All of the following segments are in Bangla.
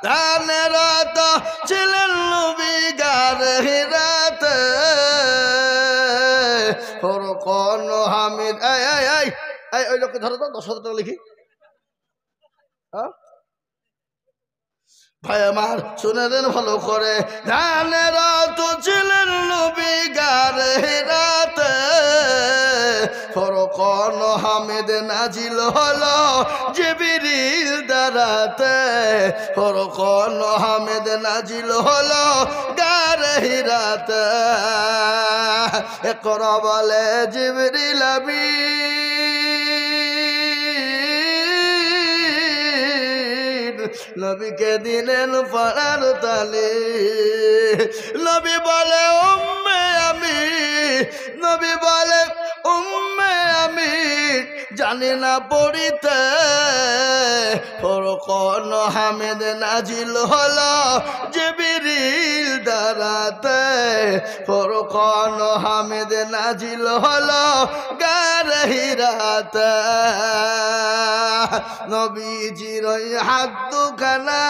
ধানেরাত ছিলেন নবী গারে হিরাতে ফরকন হামিদ এই ওই লোককে ধরো তো 10,000 টাকা লিখি ভাই আমার শুনে দেন ভালো করে ধানেরাত ছিলেন নবী গারে হিরাতে ফরকন হামিদ নাজিল হলো জিবরিল দ্বারাতে ফরকন হামিদ নাজিল হলো গারে হিরাতে ইকরা বলে জিবরিল আমিন নবীকে দিলেন পড়ার তালে নবী বলে উম্মে আমি নবী বলে উম্মে আমি জানি না পড়িতে ফরকন হামিদ নাজিল হলো জিবরিল দ্বারাতে ফরকন হামিদ নাজিল হলো গারে হিরাতে নবীজির ওই হাত দুখানা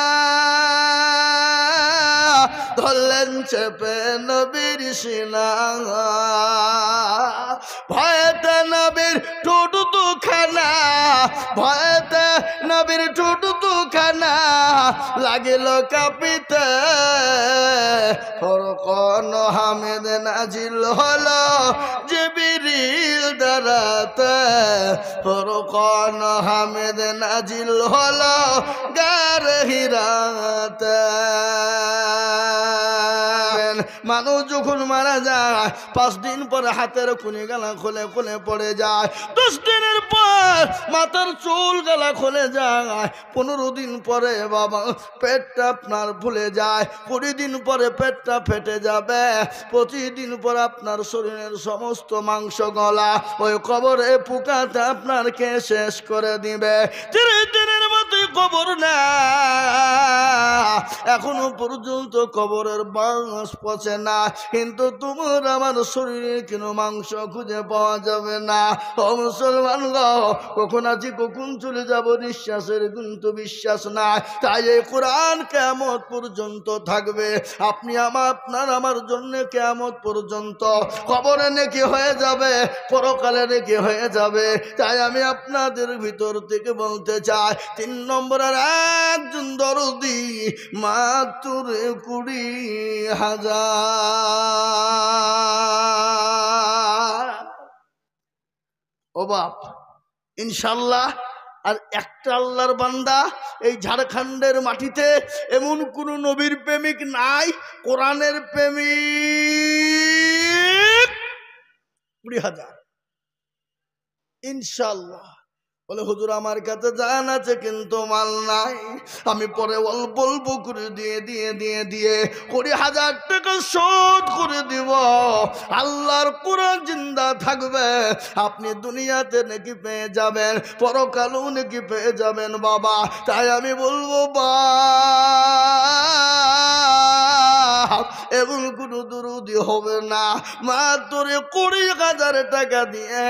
ধরলেন চেপে নবীর সিনা ভয়েতে নবীর ঠোঁট দুখানা ভয়েতে নবীর ঠোঁট দুখানা লাগিল কাঁপিতে ফরকন হামিদ নাজিল হলো জিবরিল দ্বারাতে ফরকন হামিদ নাজিল হলো গারে হিরাতে মানুষ যখন মারা যায় 5 দিন পরে হাতের খুনে গলা খুলে খুলে পড়ে যায় 10 দিনের পর মাথার চুল গলা খুলে যায় 15 দিন পরে বাবা পেটটা আপনার ফুলে যায় 20 দিন পরে পেটটা ফেটে যাবে 25 দিন পর আপনার শরীরের সমস্ত মাংস গলা ওই কবরে পোকাতে আপনার কে শেষ করে দিবে 30 দিনের মতোই কবর না এখনো পর্যন্ত কবরের বাঁশ পচে না কিন্তু তোমার আমার শরীরে কোনো মাংস খুঁজে পাওয়া যাবে না ও মুসলমান গো কখন আছি কখন চলে যাব নিঃশ্বাসের কিন্তু বিশ্বাস নাই তাই এই কোরআন কিয়ামত পর্যন্ত থাকবে আপনি আপনার আমার জন্য কিয়ামত পর্যন্ত কবরে নেকি হয়ে যাবে পরকালে নেকি হয়ে যাবে তাই আমি আপনাদের ভিতর থেকে বলতে চাই 3 নম্বরের একজন দরদি মাত্র 20,000 ও বাপ ইনশাল্লাহ আর একটা আল্লাহর বান্দা এই ঝাড়খণ্ডের মাটিতে এমন কোন নবীর প্রেমিক নাই কোরআনের প্রেমিক 20,000 ইনশাল্লাহ বলে হুজুর আমার কাছে জান আছে কিন্তু মাল নাই আমি পরে অল্প অল্প করে দিয়ে 20,000 টাকা শোধ করে দিব আল্লাহর কোরআন জিন্দা থাকবে আপনি দুনিয়াতে নাকি পেয়ে যাবেন পরকালেও নাকি পেয়ে যাবেন বাবা তাই আমি বলবো এমন কোনো দুরুদি হবে না মাত্র 20,000 টাকা দিয়ে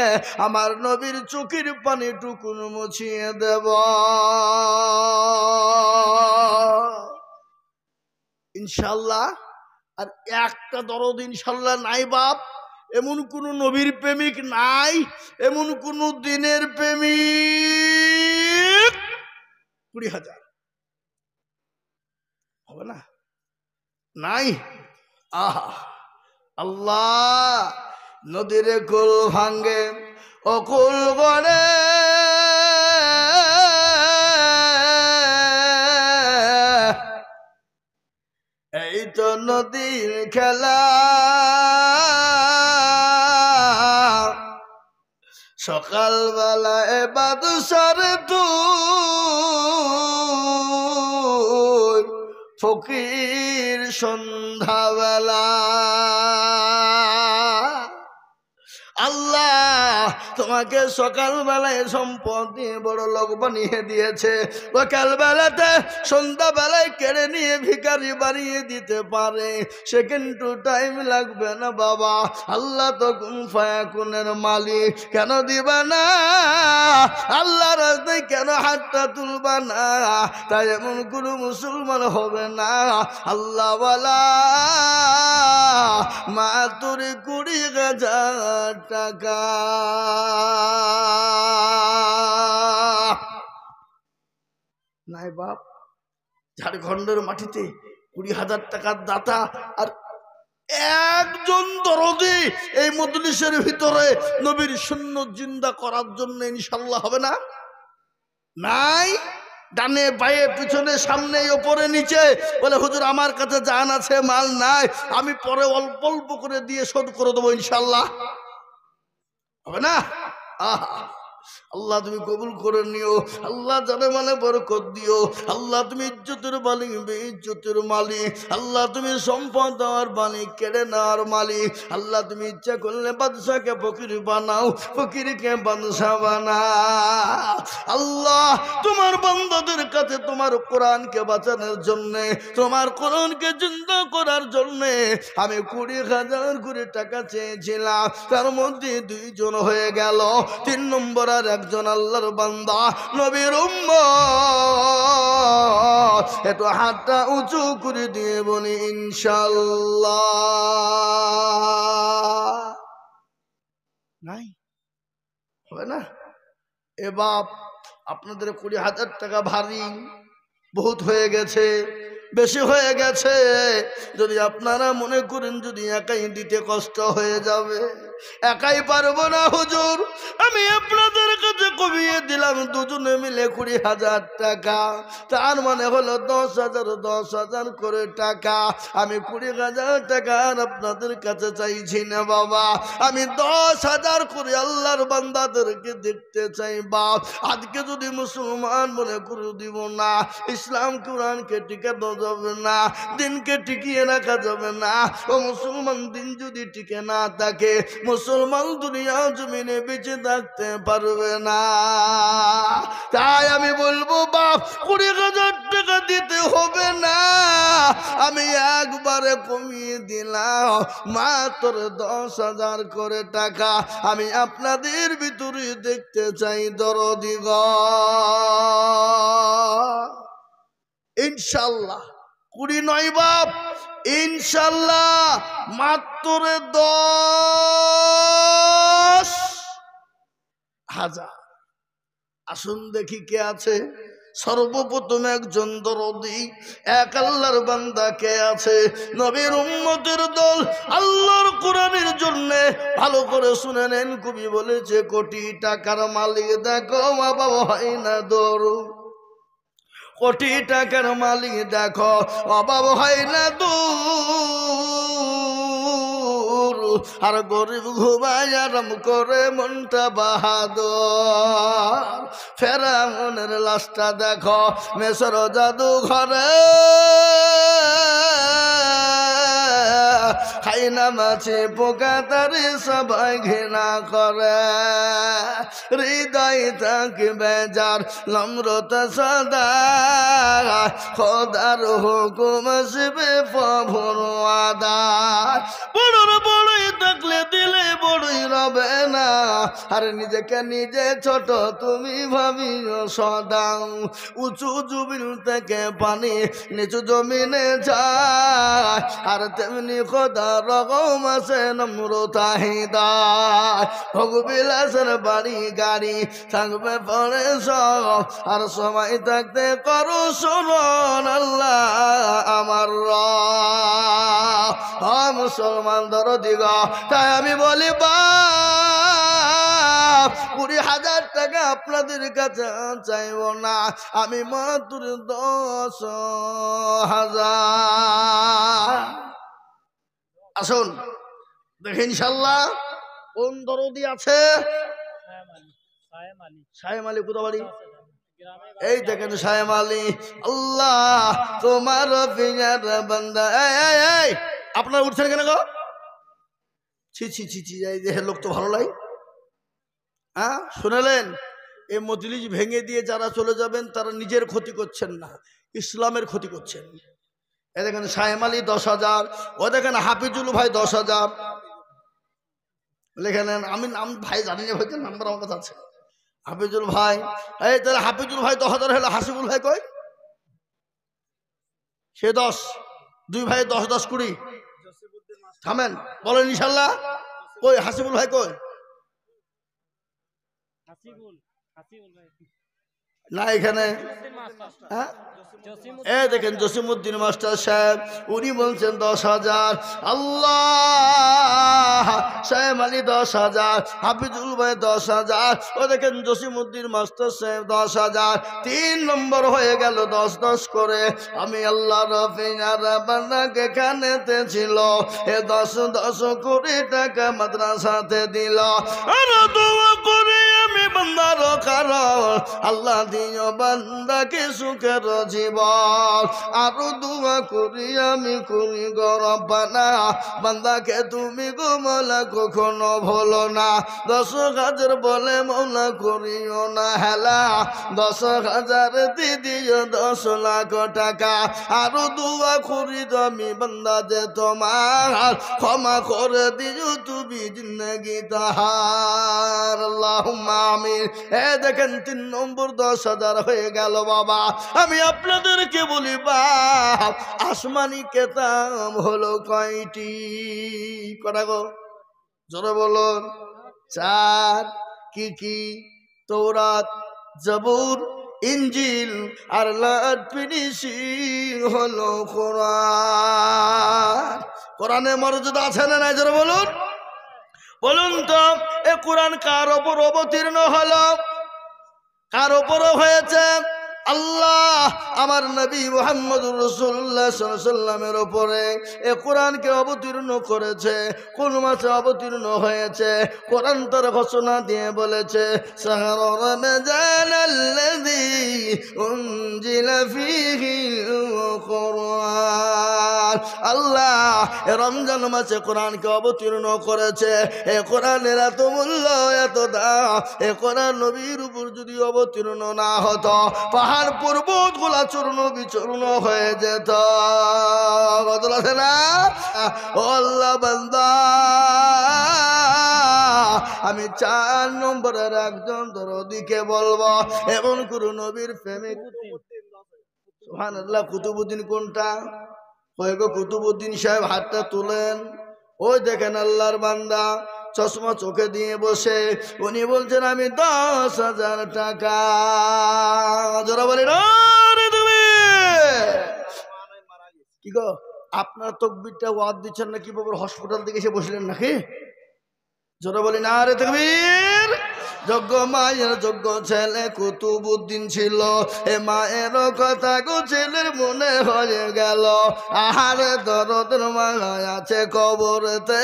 আমার নবীর চোখের পানি টুকুন মুছিয়ে দেব ইনশাল্লাহ আর একটা দরদ ইনশাল্লাহ নাই বাপ এমন কোন নবীর প্রেমিক নাই এমন কোন দিনের প্রেমিক 20,000 হবে না নাই আহা আল্লাহ নদীর কুল ভাঙ্গে অকুল গড়ে এই তো নদীর খেলা সকালবেলায় বাদশার তুই ফকির সন্ধ্যাবেলা আল্লাহ তোমাকে সকালবেলায় সম্পদ দিয়ে বড় লোক বানিয়ে দিয়েছে, সকালবেলাতে সন্ধ্যাবেলায় কেড়ে নিয়ে ভিখারি বানিয়ে দিতে পারে, সে কিন্তু টাইম লাগবে না বাবা। আল্লাহ তো কুন ফায়াকুনের মালিক, কেন দিবা না? আল্লাহ রাস্তায় কেন হাতটা তুলবা না? তাই এমন কোন মুসলমান হবে না আল্লাহ ওয়ালা মাত্র 20,000 টাকা। নাই বাপ, ঝাড়খণ্ডের মাটিতে 20,000 টাকার দাতা আর একজন দরদি এই মজলিসের ভিতরে নবীর সুন্নাত জিন্দা করার জন্য ইনশাআল্লাহ হবে না? নাই। ডানে বায়ে পিছনে সামনে ওপরে নিচে বলে হুজুর আমার কাছে জান আছে মাল নাই, আমি পরে অল্প অল্প করে দিয়ে শোধ করে দেবো ইনশাআল্লাহ। হবে না? আহা আল্লাহ তুমি কবুল করে নিও, আল্লাহ জানে মানে বরকত দিও। আল্লাহ তুমি ইজ্জতের মালিক, বেইজ্জতের মালিক। আল্লাহ তুমি সম্পদ দেওয়ার মালিক, কেড়ে নেওয়ার মালিক। আল্লাহ তুমি ইচ্ছা করলে বাদশাকে ফকির বানাও, ফকিরকে বাদশা বানাও। আল্লাহ তোমার বান্দাদের কাছে তোমার কোরআনকে বাঁচানোর জন্য, তোমার কোরআনকে জিন্দা করার জন্য আমি 20,000 করে টাকা চেয়েছিলাম, তার মধ্যে 2 জন হয়ে গেল। 3 নম্বর আর একজন আল্লাহর বান্দা নবীর উম্মত, একটু হাতটা উঁচু করে দিয়ে বলি ইনশাআল্লাহ। নাই হবে না? এ বাপ আপনাদের 20,000 টাকা ভারী বহুত হয়ে গেছে, বেশি হয়ে গেছে। যদি আপনারা মনে করেন যদি একাই দিতে কষ্ট হয়ে যাবে, একাই পারবো না হুজুর, আমি আপনাদের কাছে কমিয়ে দিলাম দুজনে মিলে 20,000 টাকা, তার মানে হলো 10,000 10,000 করে টাকা। আমি 20,000 টাকা আর আপনাদের কাছে চাইছি না বাবা, আমি 10,000 করে আল্লাহর বান্দাদেরকে দেখতে চাই বাপ। আজকে যদি মুসলমান মনে করে দিব না, ইসলাম কোরআনকে টিকানো যাবে না, দিনকে টিকিয়ে রাখা যাবে না। ও মুসলমান, দিন যদি টিকে না থাকে, মুসলমান দুনিয়া জমিনে বেঁচে থাকতে পারবে না। তাই আমি বলবো বাপ, 20,000 টাকা দিতে হবে না, আমি একবারে কমিয়ে দিলাম মাত্র 10,000 করে টাকা। আমি আপনাদের ভিতরে দেখতে চাই দরদিগ ইনশাল্লাহ। 20 নয় বাপ, ইনশাল্লাহ মাত্র 10,000। আসুন দেখি কে আছে। সর্বপ্রথম একজন দরদি, এক আল্লাহর বান্দা কে আছে? নবীর উম্মতের দল আল্লাহর কোরআনের জন্য। ভালো করে শুনে নেন, কবি বলেছে 1,000,000 টাকার মালিক দেখো বাবা হয় না দৌড়, 1,000,000 টাকার মালিক দেখো অভাব হয় না দূর, আর গরিব ঘুমায় আরাম করে মনটা বাহাদুর। ফেরাউনের লাশটা দেখো মেসর জাদু ঘরে, খাই না মাছে পোকা তারে সবাই ঘৃণা করে। হৃদয় থাকবে যার নম্রতা সদা, খোদার হুকুম আসবে প্রভুর আদায়। বড়র বড়ই থাকলে দিলে বড়ই রবে না, আর নিজেকে নিজে ছোট তুমি ভাবিও সদা। উঁচু জমিন থেকে পানি নিচু জমিনে যায়, আর তেমনি খোদা রকম আছে নম্রতা হৃদয়। ভোগবিলাসের বাড়ি গাড়ি থাকবে পরে সব, আর সময় থাকতে করো শোনন আল্লাহ আমার মুসলমান দরদিগ। তাই আমি বলি বাপ, 20,000 টাকা আপনাদের কাছে চাইব না, আমি মাত্র 10,000। আসুন দেখে ইনশাল্লাহ কোন দরদি আছে। সায়েম আলী কোথা বাড়ি? এই দেখেন সায়েম আলী। আল্লাহ তোমার পিয়ার বান্দা। এই আপনারা উঠছেন কেন গো? ছি ছি ছি ছি, এই দেহের লোক তো ভালো লাগে। হ্যাঁ শুনেলেন, এই মজলিস ভেঙে দিয়ে যারা চলে যাবেন তারা নিজের ক্ষতি করছেন না, ইসলামের ক্ষতি করছেন। এ দেখেন সায়েম আলী 10,000, ও দেখেন হাফিজুল ভাই 10,000 লেখে নেন। আমি নাম ভাই জানি না, হয়তো নাম্বার আমার কাছে আছে। হাফিজুল ভাই, এই তাহলে হাফিজুল ভাই 10,000 হলো, হাসিবুল ভাই কই? সে 10, দুই ভাই 10 10 20। থামেন, বলেন ইনশাল্লাহ। কই হাসিবুল ভাই কই? না এখানে। হ্যাঁ দেখেন জসিমউদ্দিন মাস্টার সাহেব, উনি বলছেন 10,000। আল্লাহ, সাহেব আলী 10,000, হাফিজুল ভাই 10,000, ও দেখেন জসিমউদ্দিন মাস্টার সাহেব 10,000। 3 নম্বর হয়ে গেল 10 10 করে। আমি আল্লাহ রফিনার বান্দাকে এখানেতে ছিল, এ 10 10 কোটি টাকা মাদ্রাসাতে দিল। আর দোয়া করে আমি বান্দার কারণ আল্লাহ দিও বান্দাকে সুখের জীবন। আরো দোয়া করি আমি করি গরবানা, বান্দাকে তুমি গো মৌলা কখনো ভুলো না। 10,000 বলে মৌলা করিও না হেলা, 10,000 দিদিও 10 লাখ টাকা। আরো দোয়া করি আমি বান্দা যে তোমার ক্ষমা করে দিও তুমি জিন্দগি তাহার। আল্লাহুম্মা আমিন। এ দেখেন 3 নম্বর 10,000 হয়ে গেল বাবা। আমি আপনাদেরকে বলি বাপ, আসমানি কেতাব হলো কয়টি? কটা গো? জোরে বলুন। 4। কি কি? তৌরাত, জবুর, ইনজিল আর লাট ফিনিশিং হলো কোরআন। কোরআনে মর্যাদা আছে না নাই? জোরে বলুন। বলুন তো, এ কোরআন কার ওপর অবতীর্ণ হলো? কার ওপর হয়েছে? আল্লাহ আমার নবী মুহাম্মদুর রাসূলুল্লাহ সাল্লাল্লাহু আলাইহি ওয়াসাল্লামের উপরে এ কোরআনকে অবতীর্ণ করেছে। কোন মাসে অবতীর্ণ হয়েছে? কোরআন তার ঘোষণা দিয়ে বলেছে, শাহরু রমজানাল্লাযী উনজিলা ফীহিল কুরআন। আল্লাহ এ রমজান মাসে কোরআনকে অবতীর্ণ করেছে। এ কোরআনের এত মূল্য, এত দাম। এ কোরআন নবীর উপর যদি অবতীর্ণ না হতো, পাহাড় পর্বত গুলা চূর্ণ বিচূর্ণ হয়ে যেত। বদল আছে না? ও আল্লাহ বান্দা, আমি 4 নম্বরের একজন দরদিকে বলবো, এমন কোন নবীর প্রেমিক। সুবহানাল্লাহ। কুতুবউদ্দিন কোনটা? কয় গো কুতুবউদ্দিন সাহেব, হাতটা তুলেন। ওই দেখেন আল্লাহর বান্দা, চশমা চোখে দিয়ে বসে, উনি বলছেন আমি 10,000 টাকা। জোরা বলি না রে তুমি। কি গো আপনার তকবীরটা ওয়াদ দিচ্ছেন না কি বাবুর হসপিটাল থেকে এসে বসলেন নাকি? জোরা বলি না রে তাকবীর। যোগ্য মায়ের যোগ্য ছেলে কুতুবউদ্দিন ছিল। এ মায়ের কথা গো ছেলের মনে হয়ে গেল। আহারে দরদের মা আছে কবরেতে,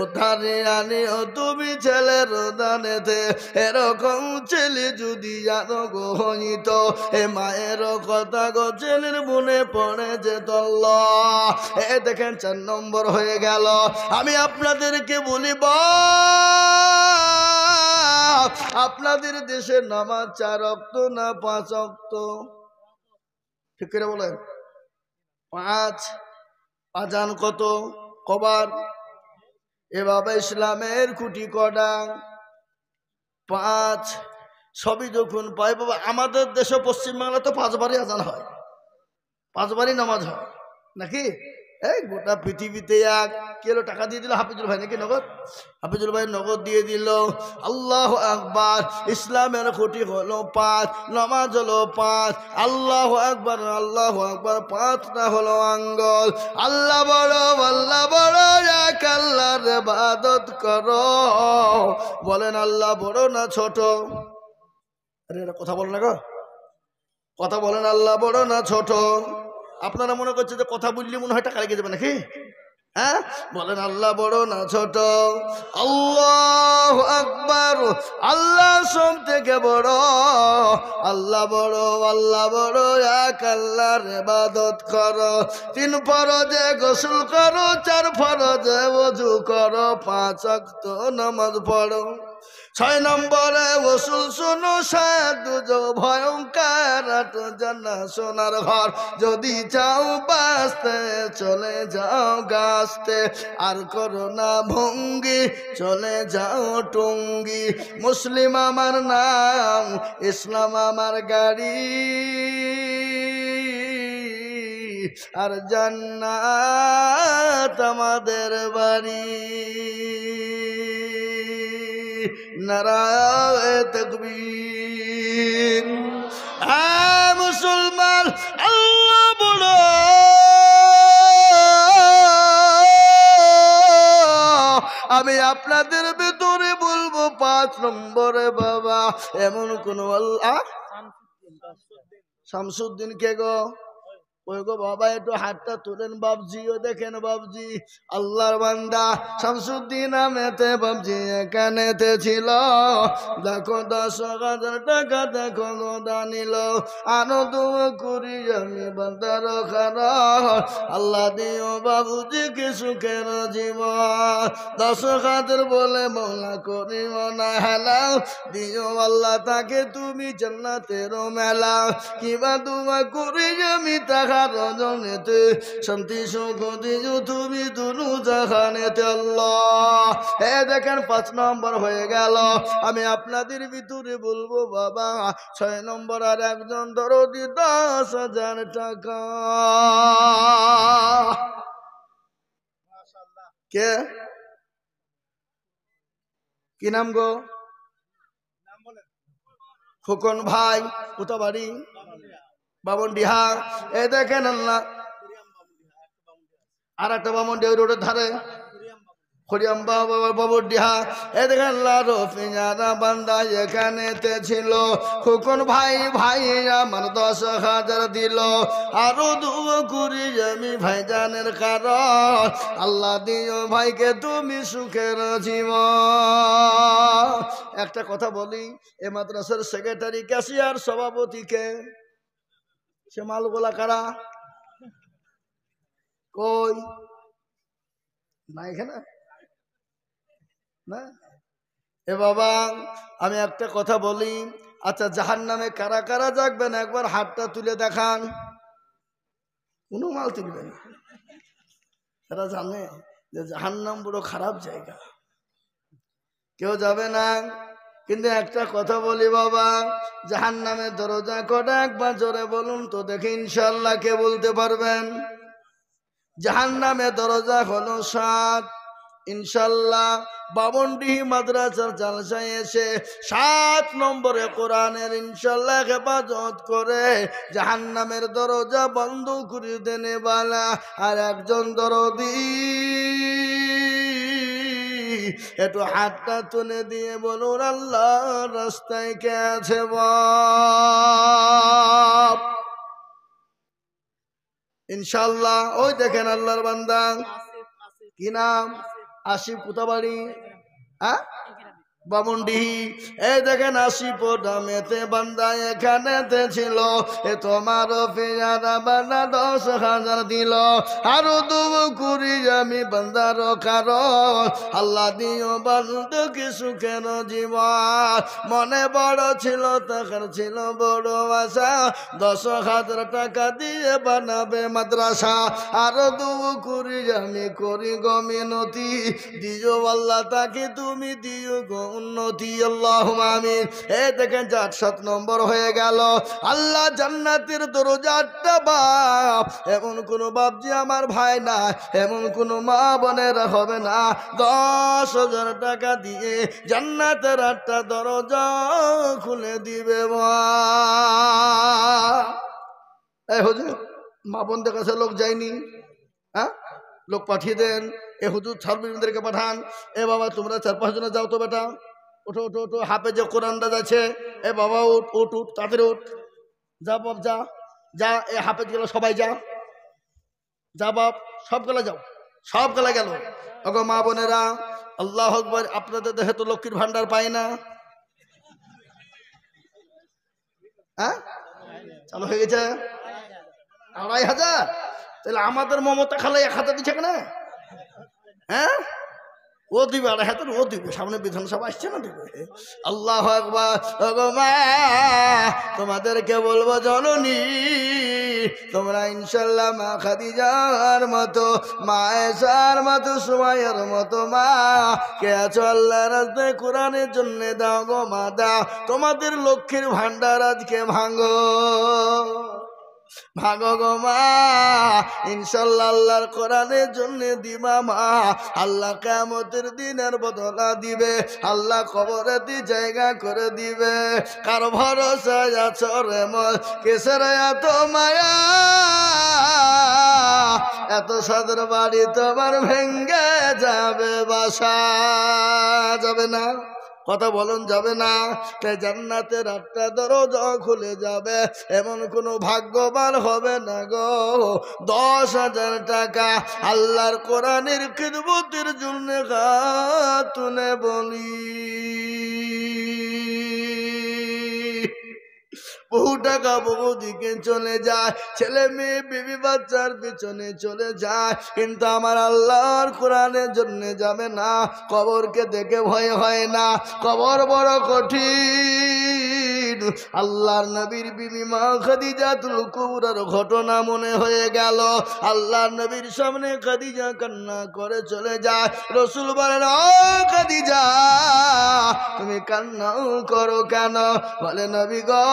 উদ্ধারে আনিও তুমি ছেলের দানেতে। এরকম ছেলে যদি আরো গো হইত, এ মায়ের কথা গো ছেলের মনে পড়ে যেত। আল্লাহ এ দেখেন 4 নম্বর হয়ে গেল। আমি আপনাদেরকে বলিব, আপনাদের দেশে নামাজ 4 ওয়াক্ত না 5 ওয়াক্ত? ঠিক করে বলেন। 5। আজান কত? কবার? এভাবে ইসলামের খুঁটি কটা? 5। সবই যখন পাই বাবা, আমাদের দেশে পশ্চিমবাংলা তো 5 বারই আজান হয়, 5 বারই নামাজ হয় নাকি? এই গোটা পৃথিবীতে এক কিলো টাকা দিয়ে দিল হাফিজুল ভাই নাকি নগদ? হাফিজুল ভাই নগদ দিয়ে দিল। আল্লাহু আকবার। ইসলামের খুঁটি হলো 5, নামাজ হলো 5। আল্লাহু আকবার, আল্লাহু আকবার। 5টা হলো আঙ্গুল। আল্লাহ বড়, আল্লাহ বড়, এক আল্লাহর ইবাদত করো। বলেন আল্লাহ বড় না ছোট? আরে এটা কথা বলেন না গো, কথা বলেন। আল্লাহ বড় না ছোট? আপনারা মনে করছে যে কথা বললে মনে হয় টাকা লেগে যাবে নাকি? হ্যাঁ বলেন আল্লাহ বড় না ছোট? আল্লাহু আকবার। আল্লাহ সব থেকে বড়, আল্লাহ বড়, আল্লাহ বড়। এক আল্লাহর ইবাদত করো, 3 ফরজে গোসল করো, 4 ফরজে ওযু করো, 5 ওয়াক্ত নামাজ পড়ো। 6 নম্বরে ওসুল শুনো, 7 দুজো ভয়ঙ্কর, 8 জান্নাত সোনার ঘর। যদি চাও বাঁচতে চলে যাও গাছতে, আর করো না ভঙ্গি, চলে যাও টঙ্গি। মুসলিম আমার নাম, ইসলাম আমার গাড়ি, আর জান্নাত আমাদের বাড়ি। নারায়ে তাকবীর। মুসলমান আল্লাহ বলো, আমি আপনাদের ভিতরে বলবো 5 নম্বরে বাবা এমন কোন আল্লাহ। শামসুদ্দিন কে গো? ওই গো বাবা, একটু হাতটা তুলেন বাবজি। ও দেখেন বাবজি, আল্লাহর বান্দা শামসুদ্দিন নামেতে বাবজি এখানেতে ছিল। দেখো 10,000 টাকা দেখো গোদা নিল, আরো দোয়া করি আমি বান্দার খারাপ, আল্লাহ দিও বাবুজি কি সুখের জীবন। 10,000 বলে মৌলা করি মনা হেলাও, দিও আল্লাহ তাকে তুমি জান্নাতের মেলা। কিবা দোয়া করি আমি তাকে রজনেতে, শান্তি সুখ দিও তুমি দুনু জাহানেতে আল্লাহ। দেখেন 5 নম্বর হয়ে গেল। আমি আপনাদের ভিতরে বলবো বাবা 6 নম্বর আর একজন দরদি 10,000 টাকা। কে? কি নাম গো? খোকন ভাই, কোথা বাড়ি? বামনডিহা। এ দেখেন আল্লাহ, আর একটা বামনডিহা রোডের ধারে খড়িয়াম বাবুডিহা। এ দেখেন আল্লাহ রফিজারা বান্দা এখানেতে ছিল। খোকন ভাই ভাই আমার 10,000 দিল, আরো দুয়া করি আমি ভাইজানের কারণ, আল্লাহ দিও ভাইকে তুমি সুখের জীবন। একটা কথা বলি, এ মাদ্রাসার সেক্রেটারি, ক্যাশিয়ার, সভাপতিকে, সে মালগুলা কারা? কই না এখানে না? এ বাবা আমি একটা কথা বলি, আচ্ছা জাহান্নামে কারা কারা যাবেন একবার হাতটা তুলে দেখান। কোনো মাল তুলবেন? তারা জানে যে জাহান্নাম বড় খারাপ জায়গা, কেউ যাবে না। কিন্তু একটা কথা বলি বাবা, জাহান্নামের দরজা কটা একবার জোরে বলুন তো দেখি, ইনশাআল্লাহ কে বলতে পারবেন? জাহান্নামের দরজা হলো 7। ইনশাআল্লাহ বামনডিহি মাদ্রাসার জালসায় এসে 7 নম্বরে কোরআনের ইনশাআল্লাহ হেফাজত করে জাহান্নামের দরজা বন্ধ করে দেনে বালা। আর একজন দরদি একটু হাতটা তুলে দিয়ে বলুন আল্লাহ রাস্তায় কে আছে বাপ? ইনশাআল্লাহ। ওই দেখেন আল্লাহর বান্দা, কি নাম? আসিফ। কোথা বাড়ি? হ্যাঁ বামনডিহি। এই দেখেন আসিফ দামেতে বান্দা এখানেতে ছিল। এ তোমার পেয়ারা বান্দা 10,000 দিল, আরো দুবো করি আমি বান্দার কারণ, আল্লাহ দিও বান্দা কি সুখের জীবন। মনে বড় ছিল তাকার ছিল বড় আশা, 10,000 টাকা দিয়ে বানাবে মাদ্রাসা, আরো দুবো করি আমি করি গো মিনতি, দিও আল্লাহ তাকে তুমি দিও গো উন্নতি। আল্লাহুম্মা আমিন। এই দেখেন 7 নম্বর হয়ে গেল। আল্লাহ জান্নাতের দরজাটা বাপ, এমন কোন বাপ যে আমার ভাই না, এমন কোন মা বোনেরা হবে না 10,000 টাকা দিয়ে জান্নাতের 8টা দরজা খুলে দিবে মা। এই হুজুর মা বোনদের কাছে লোক যায়নি? হ্যাঁ লোক পাঠিয়ে দেন। এ হুজুর ছাত্রীদেরকে পাঠান, এ বাবা তোমরা 4-5 জনে যাও তো বেটা, ওঠো ওঠো ওঠো, হাফে যে কোরআনটা যাচ্ছে, এ বাবা উঠ উঠ উঠ তাড়াতাড়ি উঠ, যা বাপ যা যা, এ হাফেজ গেল সবাই যা, যা বাপ সব গেলে যাও, সব গেলে গেল। ওগো মা বোনেরা, আল্লাহু আকবার। আপনাদের দেহে তো লক্ষ্মীর ভান্ডার পাই না, হ্যাঁ? চালু হয়ে গেছে 2500। তাহলে আমাদের মমতা খালে 1000 দিচ্ছে কেন? হ্যাঁ, ও দিবে 2500, ও দিবে, সামনে বিধানসভা আসছে না, দিবে। আল্লাহু আকবার। ওগো মা, তোমাদেরকে বলবো জননী, তোমরা ইনশাল্লাহ মা খাদিজার মতো, মা আয়েশার মতো, সুমাইয়ার মতো মা কে আছো আল্লাহর রাস্তায় কোরআনের জন্য দাও গো মা, দাও। তোমাদের লক্ষ্মীর ভান্ডার আজকে ভাঙো, ভাগো গো মা। ইনশাল্লাহ আল্লাহর কোরআনের জন্য দিবা মা, আল্লাহ কিয়ামতের দিনের বদলা দিবে, আল্লাহ কবরেতে জায়গা করে দিবে। কার ভরসায় আছো রে মন, কিসের এত মায়া, এত সাদের বাড়ি তোমার ভেঙ্গে যাবে বাসা, যাবে না? কথা বলুন, যাবে না? তাই জান্নাতের 8টা দরজা খুলে যাবে, এমন কোন ভাগ্যবান হবে না গো 10,000 টাকা আল্লাহর কোরআনের খিদমতের জন্য হাত তুলে বলি। বহু টাকা বহু দিকে চলে যায়, ছেলে মেয়ে বিবি বাচ্চার পিছনে চলে যায়, কিন্তু আমার আল্লাহর কোরআনের জন্য যাবে না। কবরকে দেখে ভয় হয় না, কবর বড় কঠিন। আল্লাহর নবীর বিবি মা খাদিজাতুল কুবরার ঘটনা মনে হয়ে গেল। আল্লাহর নবীর সামনে খাদিজা কান্না করে চলে যায়। রাসূল বলেন, ও খাদিজা, তুমি কান্না করো কেন? বলে, নবী গো,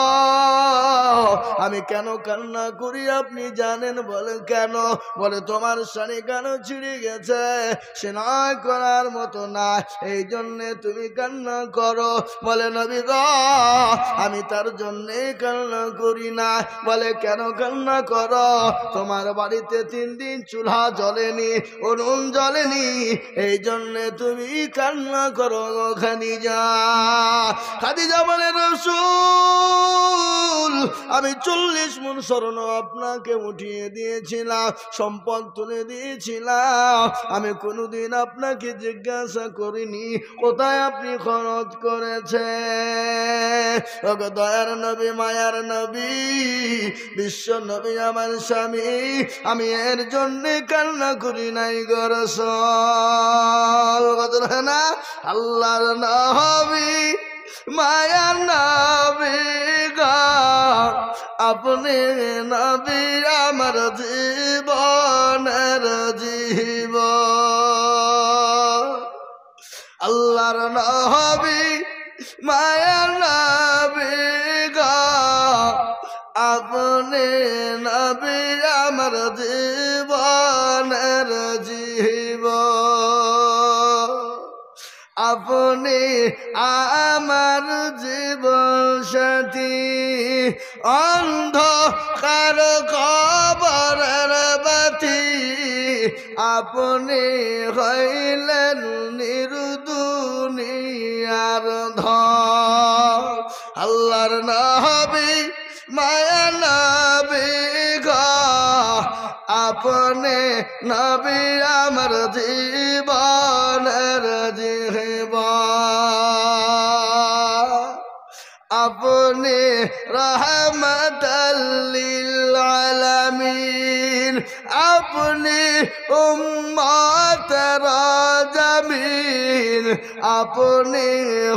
আমি কেন কান্না করি আপনি জানেন? বলে, কেন? বলে, তোমার শাড়ি কেন ছিঁড়ে গেছে, সেলাই করার মতো না, এই জন্যে তুমি কান্না করো। বলে, নবী গো, আমি তার জন্যে কান্না করি না। বলে, কেন কান্না করো? তোমার বাড়িতে 3 দিন চুলা জ্বলেনি, উনুন জ্বলেনি, এই জন্যে তুমি কান্না করো খাদিজা। খাদিজা বলে, রাসূল, আমি 40 মণ স্বর্ণ আপনাকে উঠিয়ে দিয়েছিলাম, সম্পদ তুলে দিয়েছিলাম, আমি কোনোদিন আপনাকে জিজ্ঞাসা করিনি কোথায় আপনি খরচ করেছেন। ওগো দয়ার নবী, মায়ার নবী, বিশ্ব নবী, আমার স্বামী, আমি এর জন্য কান্না করি নাই গো রাসূল। কথা হয় না? আল্লাহর নবী, মায়ার নবী গো, আপনি নবী আমার জীবনের জীবন। আল্লাহর নবী, মায়ার নবী গো, আপনি নবী আমার জীবনের জীবন। আপনি আমার জীবন সাথী, অন্ধকার কবরের বাতি, আপনি হইলেন নির্দুনিয়ার ধন। আল্লাহর নবী, মায়ার নবী গো, আপনি নবী আমার জীবনের জীবন। আপনি রহমাতাল লিল আলামিন, আপনি উম্মতের জামিন, আপনি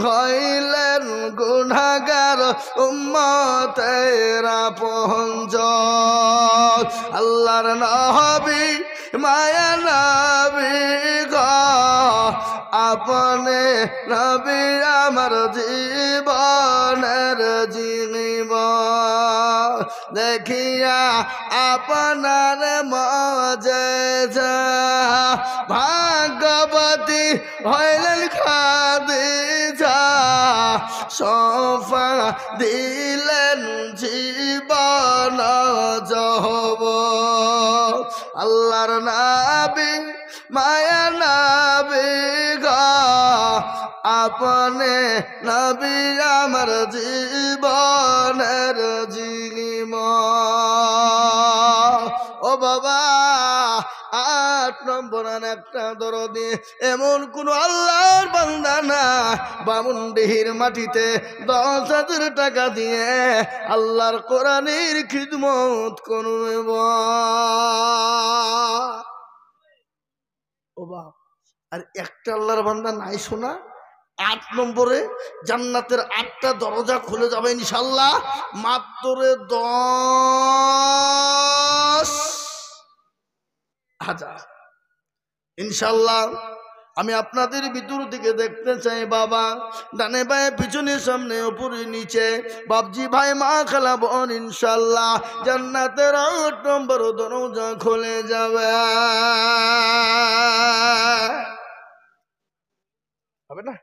হইলেন গুনাহগার উম্মতের আপনজন। আল্লাহর নবী, মায়ার নবী গো, আপনি নবী আমার জীবনের জীবন। দেখিয়া আপনার মজেজা, ভাগ্যবতী হইলেন খাদিজা, সোফা দিলেন জীবন যৌবন। আল্লাহর নবী, মায়ার নবী গো, আপনি নবী আমার জীবনের জীবন। ও বাবা 8 নম্বর আর একটা দরদি এমন কোন আল্লাহর বান্দা না বামুনডিহির মাটিতে 10,000 টাকা দিয়ে আল্লাহর কোরআনের খিদমত করবে ও বাপ। আর একটা আল্লাহর বান্দা নাই শোনা 8 নম্বরে জান্নাতের 8টা দরজা খুলে যাবে ইনশাআল্লাহ মাত্র 10,000 ইনশাআল্লাহ। আমি আপনাদের ভিতর দিকে দেখতে চাই বাবা, ডানে বায়ে পিছনে সামনে উপরে নিচে, বাপজি ভাই মা খালা বোন, ইনশাআল্লাহ জান্নাতের 8 নম্বর দরজা খুলে যাবে। হবে না?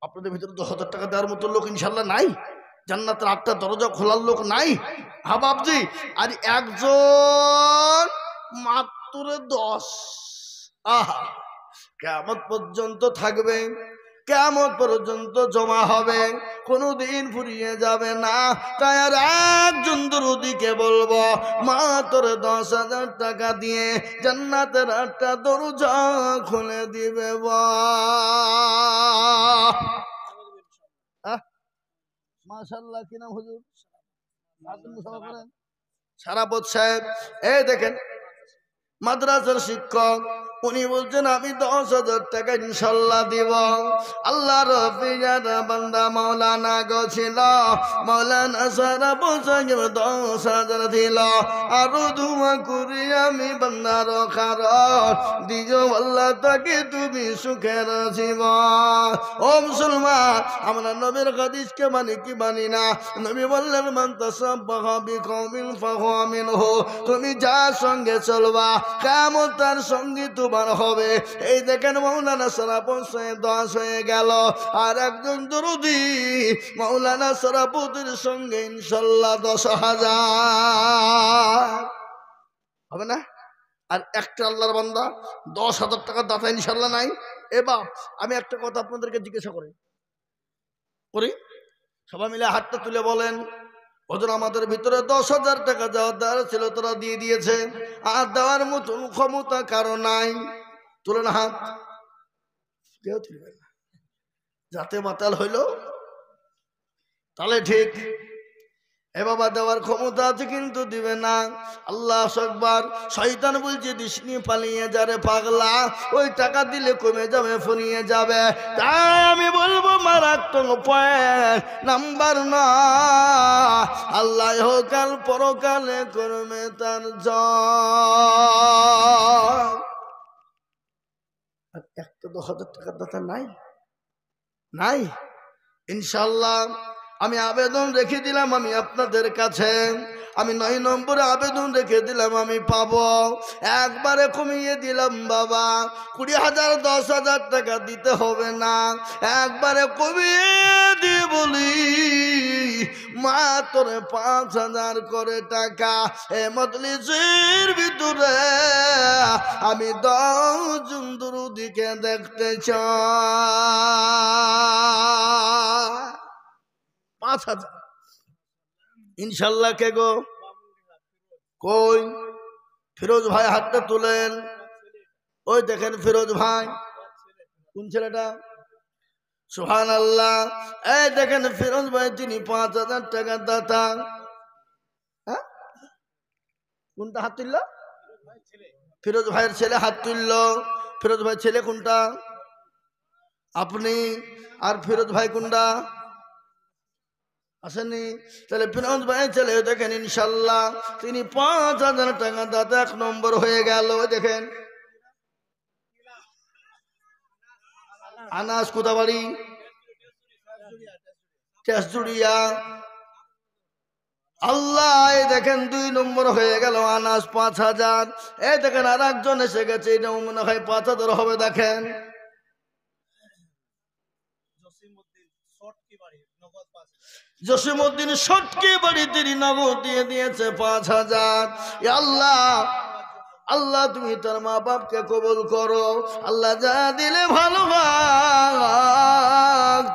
আপনাদের ভিতরে 10,000 টাকা দেওয়ার মতো লোক ইনশাআল্লাহ নাই? জান্নাতের 8টা দরজা খোলার লোক নাই? হ্যাঁ বাপজি। আর একজন মাত্র 10। আহা, কিয়ামত পর্যন্ত থাকবে, কিয়ামত পর্যন্ত জমা হবে, কোনোদিন ফুরিয়ে যাবে না। তাই আর একজন দরদিকে বলবো মাত্র 10,000 টাকা দিয়ে জান্নাতের 8টা দরজা খুলে দিবে। মাশাআল্লাহ, কি নাম হুজুর? সারাপত সাহেব। এই দেখেন মাদ্রাসার শিক্ষক, উনি বলছেন আমি 10,000 টাকা ইনশাআল্লাহ দিব। আল্লাহর পিয়ারা বান্দা মাওলানা গছিল, মাওলানা সারাপত সাহেব 10,000 দিল। আরো দোয়া করি আমি বান্দার খারাপ দিও আল্লাহ তাকে তুমি সুখের জীবন। ও মুসলমান, আমরা নবীর হাদিসকে মানি কি মানি না? নবী বললেন মান তাসাব্বাহা বিকওমিন ফাহুয়া মিনহু, তুমি যার সঙ্গে চলবা কিয়ামত তার সঙ্গে তোমার হবে। এই দেখেন মাওলানা সারাপত সাহেব 10 হয়ে গেল, আর একজন দরদি মাওলানা সারাপতের সঙ্গে ইনশাআল্লাহ 10,000 হবে না? আর একটা আল্লাহর বান্দা 10,000 টাকার দাতা ইনশাআল্লাহ নাই? এ বাপ, আমি একটা কথা আপনাদেরকে জিজ্ঞাসা করি, সবাই মিলে হাতটা তুলে বলেন, ওদের আমাদের ভিতরে 10,000 টাকা যাওয়ার দ্বারা ছিল, তারা দিয়ে দিয়েছে, আর দেওয়ার মতন ক্ষমতা কারো নাই? তুলেন হাত। কেউ তুলবে না, যাতে মাতাল হইল তাহলে ঠিক। এ বাবা, দেওয়ার ক্ষমতা আছে কিন্তু দিবে না। আল্লাহ আকবার। শয়তান বলছে দিশনি পালিয়ে যারে পাগলা, ওই টাকা দিলে কমে যাবে, ফুরিয়ে যাবে। তাই আমি বলবো মারাত্মক পয়েন্ট নাম্বার 9, আল্লাহ কাল পরকালে করবে তার জয়। আর একটা 10,000 টাকার দাতা নাই? নাই। ইনশাআল্লাহ আমি আবেদন রেখে দিলাম আমি আপনাদের কাছে, আমি 9 নম্বরে আবেদন রেখে দিলাম, আমি পাবো। একবারে কমিয়ে দিলাম বাবা, 20,000 10,000 টাকা দিতে হবে না, একবারে কমিয়ে দিয়ে বলি মাত্র 5,000 করে টাকা। এ মজলিসের ভিতরে আমি 10 জন দরদিকে দেখতে চাই। 5,000 ইনশাল্লাহ। কে গো? কই? ফিরোজ ভাই হাতটা তুলেন। ওই দেখেন ফিরোজ ভাই। কোন ছেলেটা? সুবহানাল্লাহ। এই দেখেন ফিরোজ ভাই, তিনি 5,000 টাকার দাতা। হ্যাঁ, কোনটা হাত তুলল? ফিরোজ ভাইয়ের ছেলে হাত তুলল। ফিরোজ ভাই ছেলে কোনটা? আপনি। আর ফিরোজ ভাই কোনটা? আসেনি। তাহলে ফিরোজ ভাই ছেলে দেখেন ইনশাল্লাহ তিনি 5,000 টাকা দাতা 1 নম্বর হয়ে গেল। দেখেন আনাস কোথাবাড়ি? তেজজুড়িয়া। আল্লাহ, এই দেখেন 2 নম্বর হয়ে গেল আনাস 5,000। এই দেখেন আর একজন এসে গেছে, এটা মনে হয় 5,000 হবে। দেখেন জসিমউদ্দিন শটকি বাড়ি, তিনি নগদ দিয়ে দিয়েছে 5,000। আল্লাহ, আল্লাহ তুমি তার মা বাপকে কবুল করো। আল্লাহ যা দিলে ভালো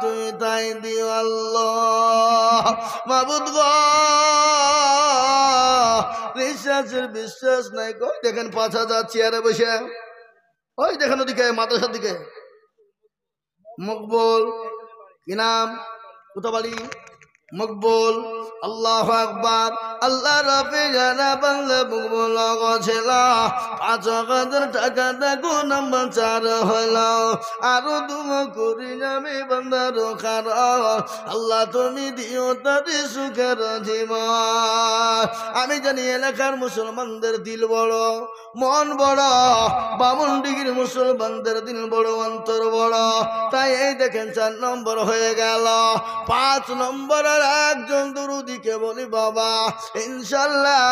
তুমি তাই দিও। আল্লাহ মাবুদ গো, নিঃশ্বাসের বিশ্বাস নাই গো। দেখেন 5,000 চেয়ারে বসে, ওই দেখেন ওদিকে মাদ্রাসার দিকে মকবুল, কি নাম, কোথা বাড়ি, মকবুল। আল্লাহু আকবার। আল্লাহ রাব্বি জানা বাংলা মকবুল গছিল 5,000 টাকা দেখো নাম্বার 4 হইল। আরো দুমো করি আমি বান্দার খার, আল্লাহ তুমি দিও তাদের সুখের জীবন। আমি জানি এলাকার মুসলমানদের দিল বড়, মন বড়, বামন ডিগ্রির মুসলমানদের দিল বড়, অন্তর বড়। তাই এই দেখেন 4 নম্বর হয়ে গেল। 5 নম্বরের একজন দুরুদিকে বলি বাবা ইনশাল্লাহ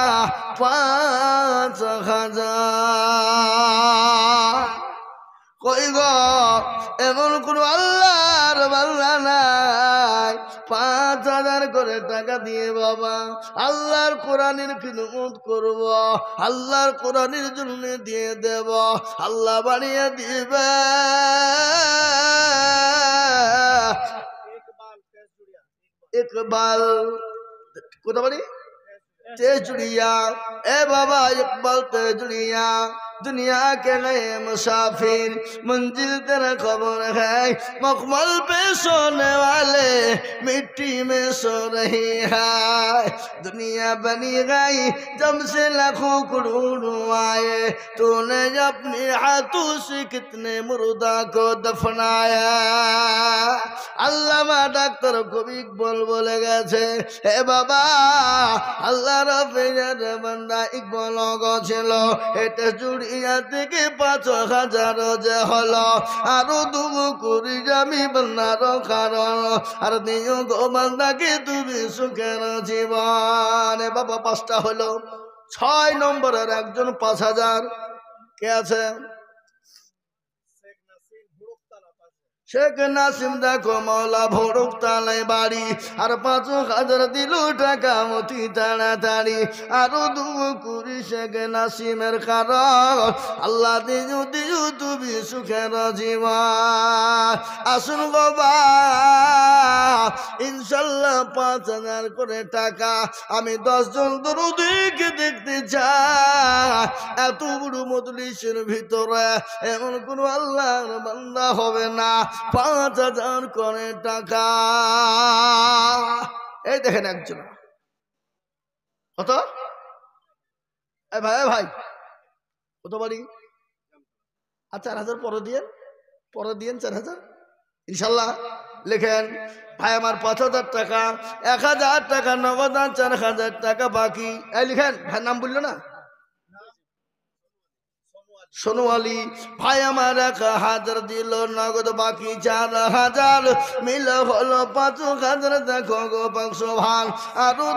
5,000। কই গো এমন কোন আল্লাহর বান্দা নাই 5,000 করে টাকা দিয়ে বাবা আল্লাহর কোরআনের খিদমত করব, আল্লাহর কোরআনের জন্য দিয়ে দেব, আল্লাহ বানিয়ে দিবে। ইকবাল, কোথা বাড়ি, तेजुड़िया। ए बाबा इकबाल तेजुड़िया, दुनिया के नए मुसाफिर, मंजिल तेरा खबर है, मखमल पे सोने वाले मिट्टी में सो रही है। दुनिया बनी गई जब से लाखों करोड़ आए, तूने अपने हाथों से कितने मुर्दा को दफनाया। अल्लामा डॉक्टर कवि इकबाल बोले गए हे बाबा আল্লাহ রাব্বির বান্দা ইকবাল গছিল এটা জুড়িয়া থেকে 5,000 যে হলো আরো দুগো করি আমি বান্দার কারণ আর দিও গো বান্দাকে তুমি সুখের জীবন। বাবা 5টা হলো। 6 নম্বরের একজন 5,000 কে আছে? শেখ নাসিম দেখো মৌলা ভোরক তালাই বাড়ি আর 5,000 দিল টাকা মতি তাড়াতাড়ি আরো দুগো কুড়ি শেখ নাসিমের কারণ আল্লাহ দিও দিও তুমি সুখের জীবন। আসুন বাবা ইনশাল্লাহ 5,000 করে টাকা আমি 10 জন দরুদিকে দেখতে চাই। এত বড় মজলিসের ভিতরে এমন কোন আল্লাহর বান্দা হবে না 5,000 করে টাকা। এই দেখেন একজন কত, ভাই ভাই কত বাড়ি? 4,000 পরে দিয়েন, পরে দিয়েন 4,000 ইনশাল্লাহ। লেখেন ভাই আমার 5,000 টাকা, 1,000 টাকা নগদ, 4,000 টাকা বাকি। এই লিখেন ভাই নাম বললো না, সোনোয়ালি ভাই আমার 1,000 দিল নগদ, বাকি 4,000 মিল হলো 5,000। দেখো গো 500 ভাগ আরো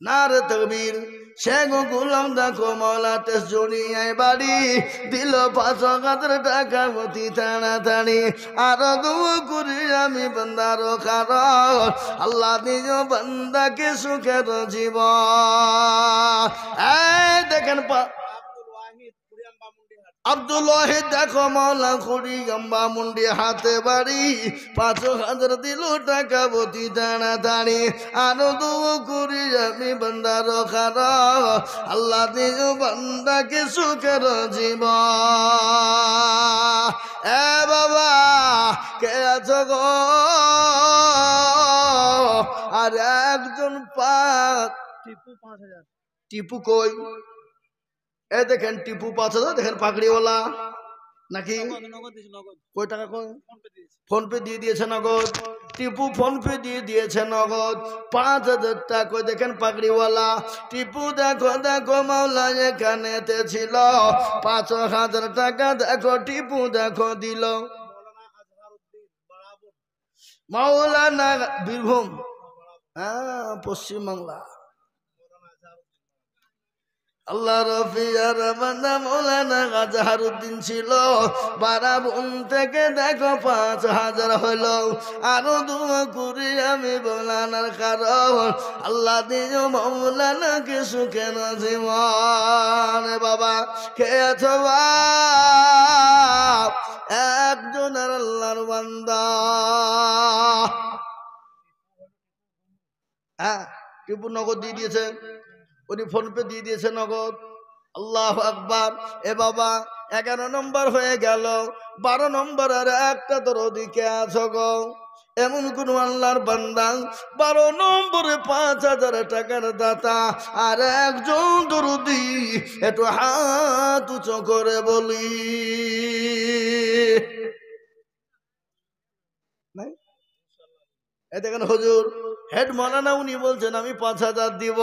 নারে তকবীর শেখ গোলাম দেখো মৌলা তেজুড়িয়ায় বাড়ি দিল 5,000 টাকা অতি তাড়াতাড়ি আরো দুও করি আমি বান্দার কারণ আল্লাহ নিজ বান্দাকে সুখের জীবন। এই দেখেন আব্দুল ওয়াহিদ দেখো মৌলা খুড়ি গম্বা মুন্ডি হাতে বাড়ি 5,000 দিল টাকা অতি তাড়াতাড়ি আরো দুও করি আমি বান্দার কারণ আল্লাহ দিজ বান্দাকে সুখের জীবন। এ বাবা কে আছো গো? আর একজন টিপু 5,000। টিপু কই? এ দেখেন টিপু 5,000 দেখেন পাগড়িওয়ালা নাকি কয় টাকা কয়? ফোন পে দিয়ে দিয়েছে নগদ। টিপু ফোন পে দিয়ে দিয়েছে নগদ 5,000 টাকা। দেখেন পাগড়িওয়ালা টিপু দেখো দেখো মাওলা এখানেতে ছিল 5,000 টাকা দেখো টিপু দেখো দিল মাওলানা বীরভূম, হ্যাঁ পশ্চিমবাংলা। আল্লাহ রফিয়ার বান্দা মৌলানা আজহারউদ্দিন ছিল বারাবুন থেকে দেখো 5,000 হলো আরো দুয়া করি আমি মৌলানার কারণ আল্লাহ দিও মৌলানাকে সুখের জীবন। বাবা কে আছো বাপ? একজন আল্লাহর বান্দা। হ্যাঁ টিপু নগদ দিয়ে দিয়েছে, উনি ফোনপে দিয়ে দিয়েছে নগদ। আল্লাহু আকবার। এ বাবা 11 নম্বর হয়ে গেল, 12 নম্বর আর একটা দরদি কে আছো গো? এমন কোন আল্লাহর বান্দা 12 নম্বরে 5,000 টাকার দাতা আর একজন দরদি, একটু হাত উঁচু করে বলি নাই? এ দেখেন হুজুর হেড মৌলানা, উনি বলছেন আমি 5,000 দিব।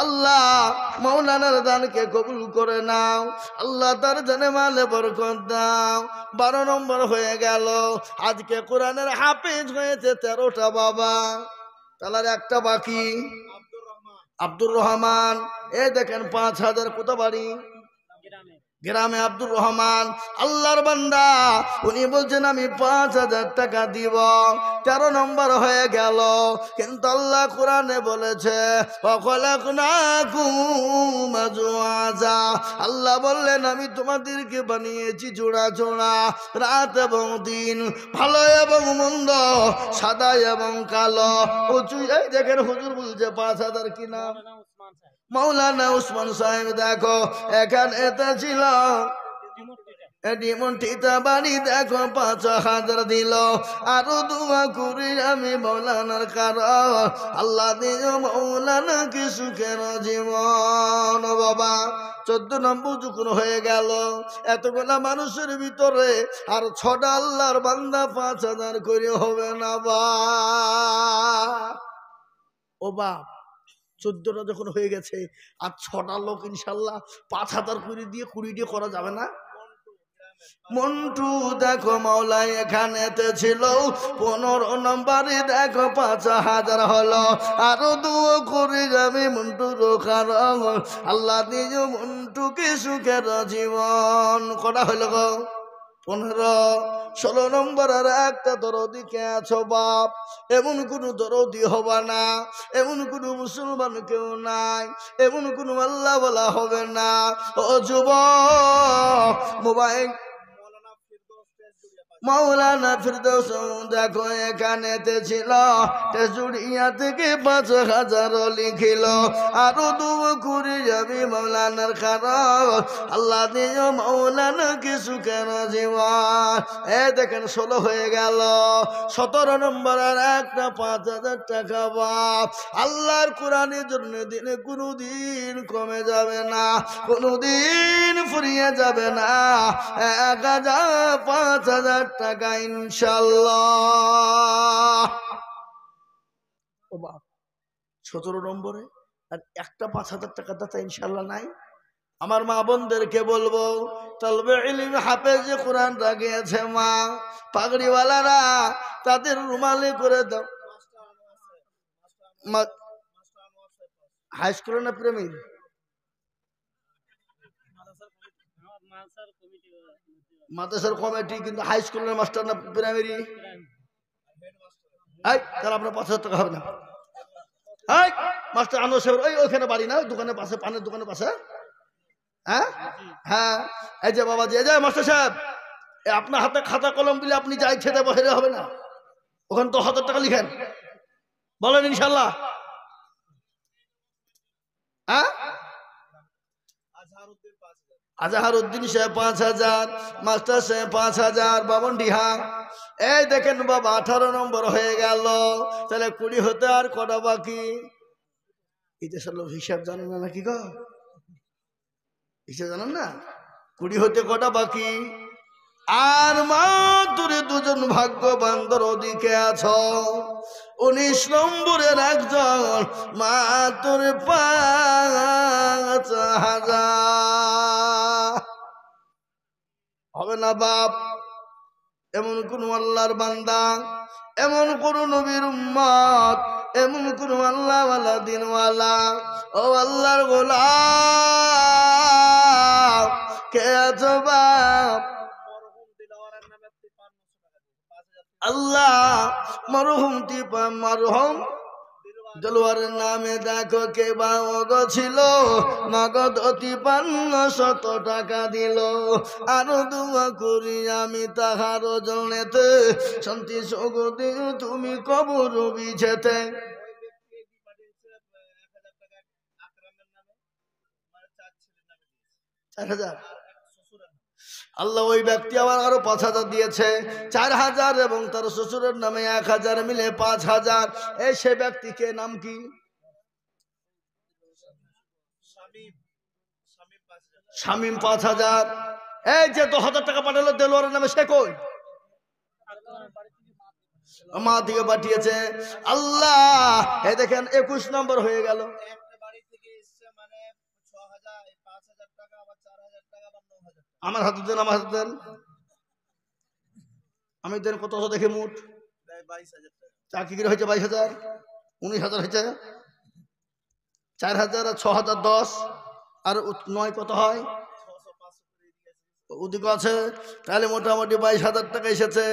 আল্লাহ মৌলানার দানকে কবুল করে নাও, আল্লাহ তার জানে মালে বরকত দাও। 12 নম্বর হয়ে গেল, আজকে কোরআনের হাফেজ হয়েছে 13টা বাবা, তাহলে একটা বাকি আব্দুর রহমান। এ দেখেন 5,000 কোথা বাড়ি? গ্রামে আব্দুর রহমান আল্লাহর বান্দা, উনি বলছেন আমি 5,000 টাকা দিব। 13 নম্বর হয়ে গেল, কিন্তু আল্লাহ কোরআনে বলেছে আল্লাহ বললেন আমি তোমাদেরকে বানিয়েছি জোড়া জোড়া, রাত এবং দিন, ভালো এবং মন্দ, সাদা এবং কালো, উঁচু। এই দেখেন হুজুর বলছে 5,000 কিনা মৌলানা উসমান সাহেব। দেখো এখানে ছিল বাড়ি, দেখো 5,000 দিল। আরো দোয়া করি আমি মৌলানার কারণ আল্লাহ দিও মৌলানা কি সুখের জীবন। বাবা 14 নম্বর যখন হয়ে গেল, এতগুলা মানুষের ভিতরে আর 6টা আল্লাহর বান্দা 5,000 করে হবে না বা ও বাপ। 14টা যখন হয়ে গেছে আর 6টা লোক ইনশাল্লাহ 5,000 করে দিয়ে 20 দিয়ে করা যাবে না? মন্টু দেখো মাওলা এখানেতে ছিল 15 নম্বরে, দেখো 5,000 হলো। আরো দুও করে যাবে মন্টুর কারণ আল্লাহ দিও মন্টুকে সুখের জীবন। কটা হলো গো? 15। 16 নম্বর আর একটা দরদি কে আছো বাপ? এমন কোন দরদি হবা না, এমন কোন মুসলমান কেউ নাই, এমন কোন আল্লাহ বলা হবে না। ও যুবক মোবাইল মৌলানা ফিরদৌস দেখো এখানেতে ছিল, তেজুড়িয়া থেকে 5,000 লিখিল। আরো দুও করে যাবি মৌলানার খারাপ আল্লাহ দিও মৌলানা কি সুখের জীবন। এ দেখেন 16 হয়ে গেল। 17 নম্বর আর একটা 5,000 টাকা বাপ। আল্লাহর কোরআনের জন্য দিনে কোনোদিন কমে যাবে না, কোনোদিন ফুরিয়ে যাবে না। 1,000 5,000 টাকা ইনশাল্লাহ। ও বাপ 17 নম্বরে আর একটা 5,000 টাকা দাতা ইনশাল্লাহ নাই। আমার মা বোনদেরকে বলবো তলবে ইলম হাফেজ কোরআন রাখিয়েছে মা, পাগড়িওয়ালারা তাদের রুমালে করে দাও। হাই স্কুলে না প্রেমী? মাদ্রাসার কমিটি, কিন্তু হাই স্কুলের মাস্টার না প্রাইমারি? তাহলে আপনার 5,000 টাকা হবে না। মাস্টার আনোয়ার সাহেব ওইখানে বাড়ি না, দোকানের পাশে, পানের দোকানের পাশে। হ্যাঁ হ্যাঁ, এই যে বাবাজি, এই যে মাস্টার সাহেব, আপনার হাতে খাতা কলম দিলে আপনি যাই খেতে বসে হবে না, ওখানে তো 1,000 টাকা লিখেন, বলেন ইনশাল্লাহ। হ্যাঁ আজহার উদ্দিন সাহেব 5,000, মাস্টার সাহেব 5,000, বাবন ডিহা। এই দেখেন বাবা 18 নম্বর হয়ে গেল, তাহলে 20 হতে আর কটা বাকি? এই দেশের লোক হিসাব জানে না নাকি গো? হিসাব জানেন না? 20 হতে কটা বাকি? আর মাত্র 2জন ভাগ্যবান দরদিকে আছো। 19 নম্বরের একজন মাত্র 5,000 হবে না বাপ। এমন কোন আল্লাহর বান্দা, এমন কোন নবীর উম্মত, এমন কোন আল্লাহওয়ালা দিনওয়ালা, ও আল্লাহর গোলাম কে আছো বাপ? আল্লাহ মরহুম দেলোয়ারের নামে দেখো কে বা ছিল, নগদ 53,000 টাকা দিল। আরো দোয়া করি আমি তাহার জনেতে শান্তি সুখ দিও তুমি কবর বিছেতে। 4,000। আল্লাহ ওই ব্যক্তি আবার আরো 5,000 দিয়েছে, 4,000 এবং তার শ্বশুরের নামে 1,000 মিলে 5,000। এই সে ব্যক্তিকে নাম কি? শামীম 5,000। এই যে 10,000 টাকা পাঠালো দেলোয়ারের নামে, সে কই? মা থেকে পাঠিয়েছে। আল্লাহ এই দেখেন 21 নম্বর হয়ে গেল। আমার হাতে দেন, আমার হাতে দেন, আমি দেন কত দেখে মুঠ চাকরি করে হয়েছে 22,000, 19,000 হয়েছে, 4,000 আর 6,000 10 আর 9 কত হয়? ওদিকে আছে, তাহলে মোটামুটি 22,000 টাকা এসেছে।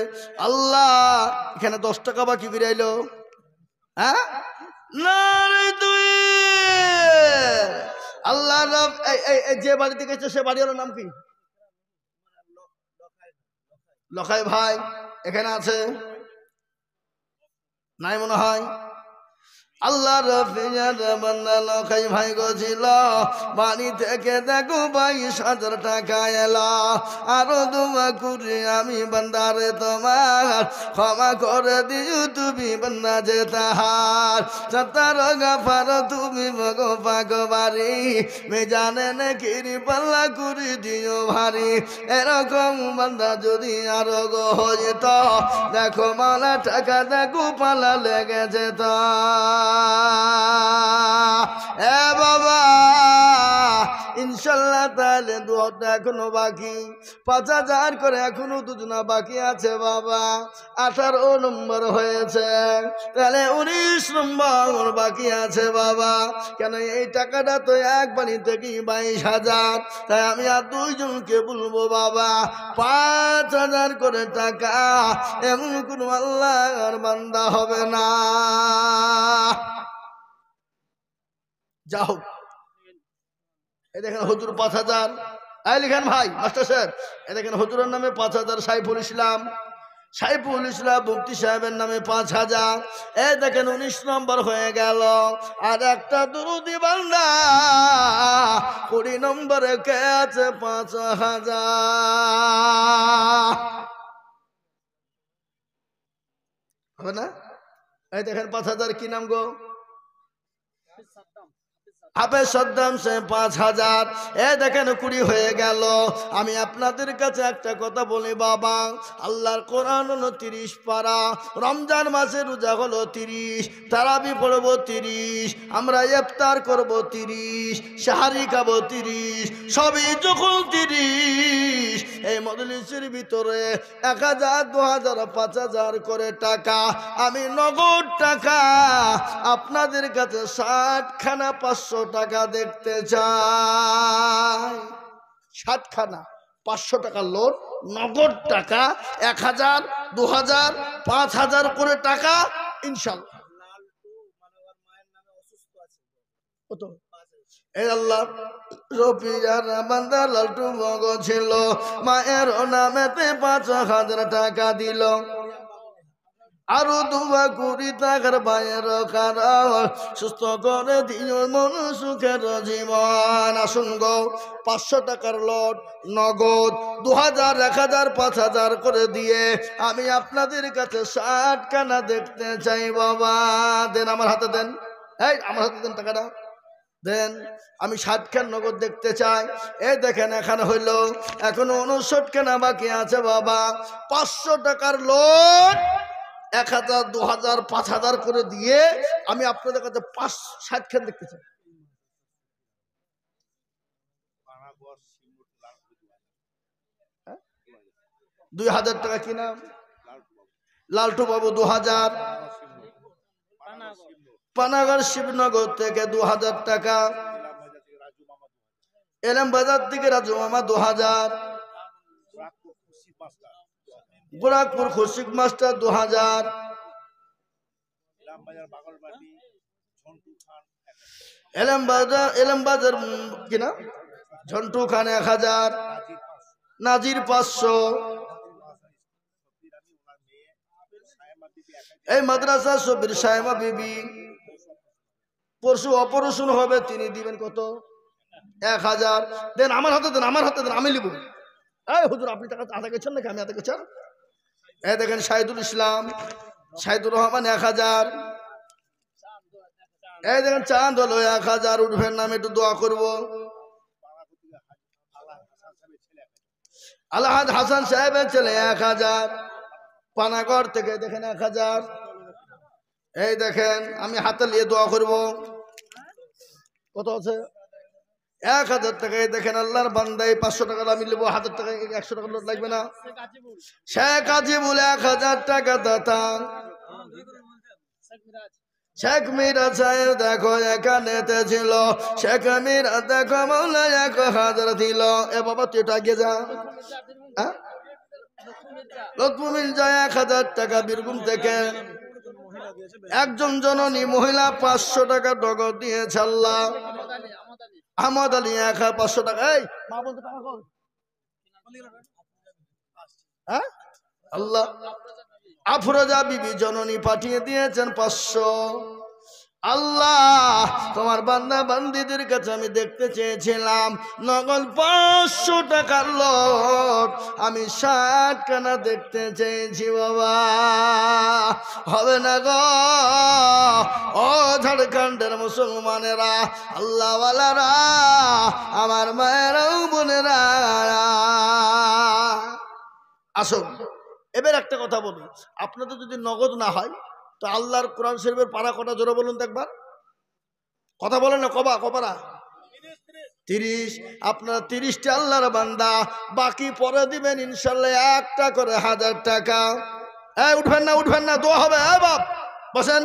আল্লাহ এখানে 10 টাকা বাকি করে আইলো। হ্যাঁ না তুই আল্লাহ যে বাড়িতে গেছে সে বাড়িওয়ালার নাম কি? লখাই ভাই এখানে আছে নাই মনে হয়। আল্লাহ লখাই ভাই গছিল বাড়ি থেকে দেখো 22,000 টাকা এলা। আরো দোয়া করি আমি বান্দারে তোমার ক্ষমা করে দিও তুমি বান্দা যে তাহার সত্তর গাফার তুমি মগো পাগবারি মেজানে নেকিরি পাল্লা করি দিও ভারী। এরকম বান্দা যদি আরো গো হইত দেখো মালা টাকা দেখো পালা লেগে যেত। এ বাবা ইনশাল্লাহ তাহলে দুটা এখনো বাকি, 5,000 করে এখনো দুজনা বাকি আছে বাবা। 18 নম্বর হয়েছে, তাহলে 19 নম্বর বাকি আছে বাবা। কেন এই টাকাটা তো এক বাড়ি থেকে 22,000, তাই আমি আর দুইজনকে বলবো বাবা 5,000 করে টাকা এমন কোন আল্লাহর বান্দা হবে না। যাও এই দেখেন হুজুর 5,000। এই লিখেন ভাই মাস্টার সাহেব, এই দেখেন হুজুরের নামে 5,000, সাইফুল ইসলাম মুফতি সাহেবের নামে 5,000। এই দেখেন 19 নম্বর হয়ে গেল। আর একটা দুরুদি বান্দা 20 নম্বরে কে আছে? 5,000 হবে না? এই দেখেন 5,000 কি নাম গো? হাফেজ সাদ্দাম সে 5,000। এ দেখেন 20 হয়ে গেল। আমি আপনাদের কাছে একটা কথা বলি বাবা, আল্লাহর কোরআন হলো 30 পারা, রমজান মাসে রোজা হলো 30, তারাবি পড়বো 30, আমরা ইফতার করব 30, সাহারি খাবো 30, সবই যখন 30, এই মজলিসের ভিতরে 1,000, 2,000, 5,000 করে টাকা আমি নগদ টাকা আপনাদের কাছে 60 খানা 500 টাকা দেখতে চাই। 60 খানা 500 টাকা লোড নগদ টাকা 1,000, 2,000, 5,000 করে টাকা ইনশাআল্লাহ। কত? এই আল্লাহ রফিয়ার বান্দা লালটু মগ ছিল, মায়ের নামেতে 5,000 টাকা দিল। আরো দুয়া করি তাকার বাইর কারণ সুস্থ করে দিও মন সুখের জীবন। আসুন গো 500 টাকার লোড নগদ 2,000, 1,000, 5,000 করে দিয়ে আমি আপনাদের কাছে 60 খানা দেখতে চাই বাবা। দেন আমার হাতে দেন, এই আমার হাতে দেন টাকাটা দেন, আমি 60 খান নগদ দেখতে চাই। এই দেখেন এখানে হইল এখনো 59 খানা বাকি আছে বাবা। 500 টাকার লোড 1,000, 2,000, 5,000 করে দিয়ে আমি আপনাদের কাছে 60 খান দেখতে চাই। 2,000 টাকা কি নাম? লালটু বাবু 2,000, পানাগড় শিবনগর থেকে 2,000 টাকা, এলএম বাজার থেকে রাজু মামা 2,000, গোরাখপুর খুশিক মাস্টার 2,000, এলএম বাজার কিনা ঝন্টু খান 1,000, নাজির 500, এই মাদ্রাসা সবির সায়মা বিবি পরশু অপারেশন হবে, তিনি দিবেন কত? 1000 দেন, আমার হাতে দেন, আমার হাতে দেন, আমি লিব। এই হুজুর আপনি টাকা আদা করছেন নাকি আমি আদা করছি? এই দেখেন শাহিদুল ইসলাম, শাহিদুর রহমান 1000। এই দেখেন চাঁদ হলো 1000, উঠবেন না, আমি একটু দোয়া করবো। আলহাজ হাসান সাহেবের ছেলে 1000, পানাগড় থেকে দেখেন 1000। এই দেখেন আমি হাতে নিয়ে দোয়া করব। কত আছে? 1000 টাকা। এই দেখেন আল্লাহর বান্দা, 500 টাকা আমি নেবো, 1000 টাকা 100 টাকা নোট লাগবে না। শেখ আজিবুল 1000 টাকা দাতা। শেখ মিরা সাহেব দেখো এখানে ছিল, শেখ মিরা দেখো মৌলা 1000 দিল। এ বাবা তুই এটা আগে যা। লক্ষ্মী মির্জা 1000 টাকা বীরভূম থেকে। একজন জননী মহিলা 500 টাকা নগদ দিয়েছে আল্লাহ। আহমদ আলী 500 টাকা। এই মা বলতে টাকা কই? হ্যাঁ আল্লাহ। আফরোজা বিবি জননী পাঠিয়ে দিয়েছেন 500। আল্লাহ তোমার বান্দা বান্দিদের কাছে আমি দেখতে চেয়েছিলাম নগদ 500 টাকার লোট, আমি 60 খানা দেখতে চেয়েছি বাবা, হবে না গো। ও ঝাড়খণ্ডের মুসলমানেরা, আল্লাহওয়ালারা, আমার মায়েরাও বোনেরা, আসুন এবার একটা কথা বলি। আপনাদের যদি নগদ না হয় তো আল্লাহর কোরআন শরীফের পারা কটা জোরে বলুন তো একবার, কথা বলেন না, কপারা 30। আপনারা 30টা আল্লাহর বান্দা, বাকি পরে দিবেন ইনশাল্লাহ একটা করে 1000 টাকা। এই উঠবেন না, উঠবেন না, দোয়া হবে। বাপ বসেন।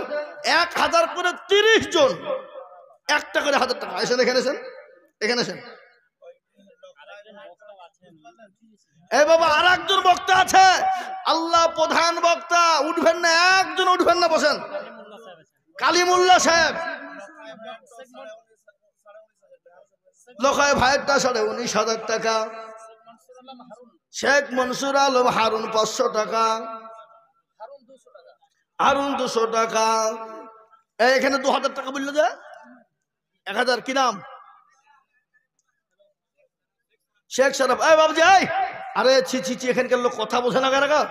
1000 করে 30 জন, একটা করে 1000 টাকা। এসেন এখানে, এসেন এখানে, এসেন। এই বাবা আর একজন বক্তা আছে, আল্লাহ প্রধান বক্তা, উঠবেন না, একজন উঠবেন না, বসেন। কালিমুল্লাহ সাহেব লোকায় ভাইয়েরটা 19,500 টাকা। শেখ মনসুর আলম হারুন 500 টাকা। হারুন 200 টাকা। এখানে 2000 টাকা বললো যে 1000 কি নাম? শেখ শরফ। এই বাবুজি, আরে ছি ছি ছি, এখানকার লোক কথা বোঝে না কারা?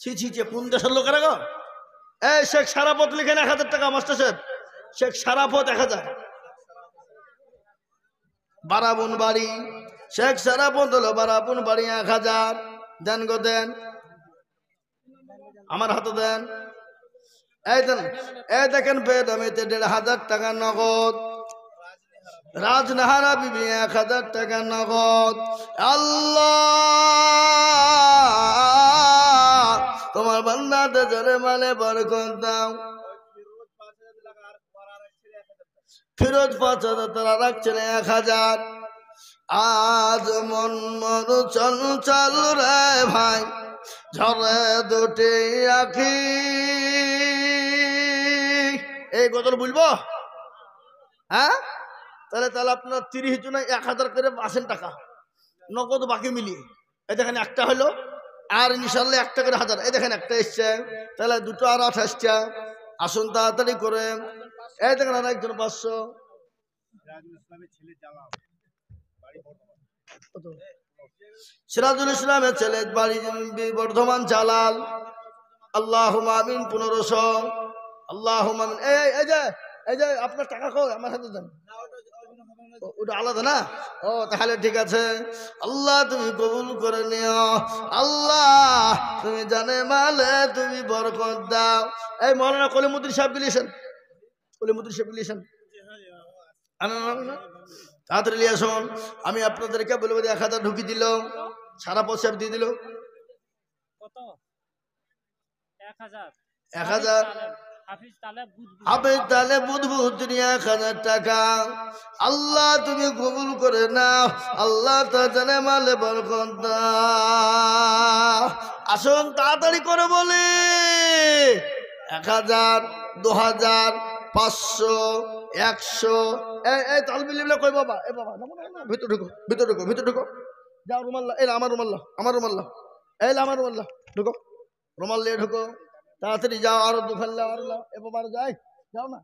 ছি ছি ছি, কোন দেশের লোক কারা? এই শেখ সারাপত লিখেন 1000 টাকা। মাস্টার সাহেব শেখ সারাপত 1000। বারাবুন বাড়ি, শেখ সারাপত হলো বারাবুন বাড়ি 1000। দেন গো দেন, আমার হাতে দেন। এই দেন। এই দেখেন বেদমিতে 1500 টাকা নগদ। রাজনাহারা বিবি 1000 টাকা নগদ। আল্লাহ তোমার বান্দাতে জোরে মানে বরকত দাও। ফিরোজ 5000 তারা রাখছেন 1000। আজ মন মরু চঞ্চল রে ভাই, ঝরে দুটি আখি। এই গজল বলবো? হ্যাঁ তাহলে আপনার 30 জনে 1000 করে আসেন টাকা নগদ বাকি মিলিয়ে। এই দেখেন একটা হলো, আর ইনশাল্লাহ একটা করে 1000। এই দেখেন একটা এসছে, তাহলে দুটো আর 28টা। আসুন তাড়াতাড়ি করে। এই দেখেন আর একজন 500। সিরাজুল ইসলামের ছেলে বাড়ি বর্ধমান জালাল। আল্লাহুম্মা আমিন 1500। আল্লাহুম্মা আমিন। এই যে আপনার টাকা কই? আমার হাতে দেন। ওটা আলাদা না? ও তাহলে ঠিক আছে। আল্লাহ তুমি কবুল করে নিও। আল্লাহ তুমি জানে মালে তুমি বরকত দাও। এই মৌলানা কলিমুদ্দিন সাহেব গিয়েছেন, কলিমুদ্দিন সাহেব গিয়েছেন, তাড়াতাড়ি নিয়ে আসুন। আমি আপনাদেরকে বলবো 1000 ঢুকি দিল, সারা পয়সা দিয়ে দিল। 1000। হাফিজ তালে বুধবুধ 1000 টাকা। আল্লাহ তুমি কবুল করে নাও। আল্লাহ তা জানে মালে বরকত দাও। আসুন তাড়াতাড়ি করে বলি। 1000, 2000, 500, 100। এই তালবিলিবলা কই বাবা? এ বাবা ভিতর ঢুকো, ভিতর ঢুকো, ভিতর ঢুকো। যাও রুমাল্লা, এই আমার রুমাল্লা, আমার রুমাল্লা, এই আমার রুমাল্লা, ঢুকো, রুমাল নিয়ে ঢুকো, তাড়াতাড়ি যাও। আরো 2 ফেললা, এ বাবা যাই, যাও না।